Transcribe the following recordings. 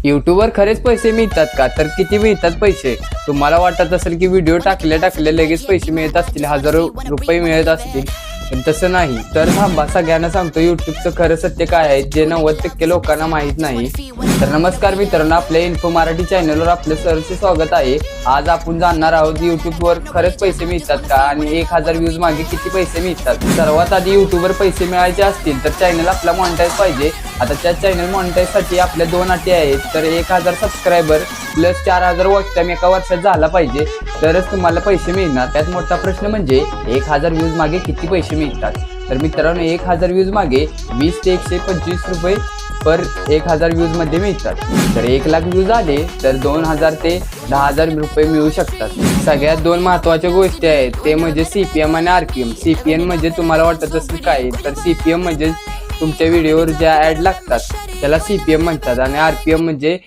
यूट्यूबवर खरेच पैसे मिळतात का? तर किती मिळतात पैसे? तुम्हाला वाटत असेल की व्हिडिओ टाकल्या लगेच पैसे मिळत असतील, हजारो रुपये मिळत असतील, पण तसं नाही. तर थांबा, सगळ्यांना सांगतो यूट्यूबचं खरं सत्य काय आहे, जे 90% लोकांना माहीत नाही. तर नमस्कार मित्रांनो, आपल्या इन्फो मराठी चॅनलवर आपलं सरचे स्वागत आहे. आज आपण जाणणार आहोत यूट्यूबवर खरंच पैसे मिळतात का आणि 1000 व्ह्यूज मागे किती पैसे मिळतात. सर्वात आधी यूट्यूबवर पैसे मिळायचे असतील तर चॅनल आपला मॉनिटाईज पाहिजे. आता त्या चॅनल मॉनिटाईजसाठी आपल्या 2 अटी आहेत. तर 1000 सबस्क्रायबर प्लस 4000 वॉच टाइम एका वर्षात झाला पाहिजे, तरच तुम्हाला पैसे मिळणार. त्यात मोठा प्रश्न म्हणजे 1000 व्ह्यूज मागे किती पैसे मिळतात. तर मित्रांनो, 1000 व्ह्यूज मागे 20 ते 125 रुपये पर 1000 व्ह्यूज मध्ये मिळतात. तर 1 लाख व्ह्यूज आले तर 2000 ते 10000 रुपये मिळू शकतात. सगळ्यात 2 महत्त्वाच्या गोष्टी आहेत, ते म्हणजे CPM आणि RPM. CPM म्हणजे तुम्हाला वाटत असेल काय, तर CPM म्हणजे तुमच्या व्हिडिओवर ज्या ॲड लागतात त्याला CPM म्हणतात, आणि RPM म्हणजे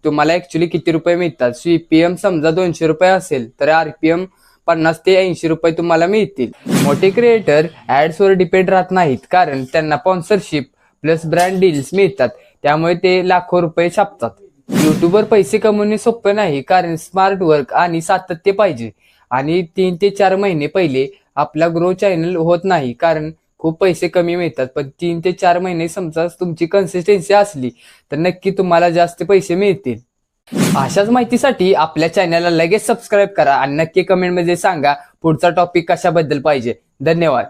तुम्हाला ॲक्च्युली किती रुपये मिळतात. CPM समजा 200 रुपये असेल तर RPM 50 ते 80 रुपये तुम्हाला मिळतील. मोठे क्रिएटर ॲड्सवर डिपेंड राहत नाहीत, कारण त्यांना स्पॉन्सरशिप प्लस ब्रँड डील्स मिळतात, त्यामुळे ते लाखो रुपये छापतात. यूट्यूबवर पैसे कमवणे सोपे नाही, कारण स्मार्ट वर्क आणि सातत्य पाहिजे. आणि 3 ते 4 महिने पहिले आपला ग्रो चॅनल होत नाही, कारण खूप पैसे कमी मिळतात. पण 3 ते 4 महिने समजा तुमची कन्सिस्टन्सी असली तर नक्की तुम्हाला जास्त पैसे मिळतील. अशाच माहितीसाठी आपल्या चॅनलला लगेच सबस्क्राईब करा आणि नक्की कमेंटमध्ये सांगा पुढचा टॉपिक कशाबद्दल पाहिजे. धन्यवाद.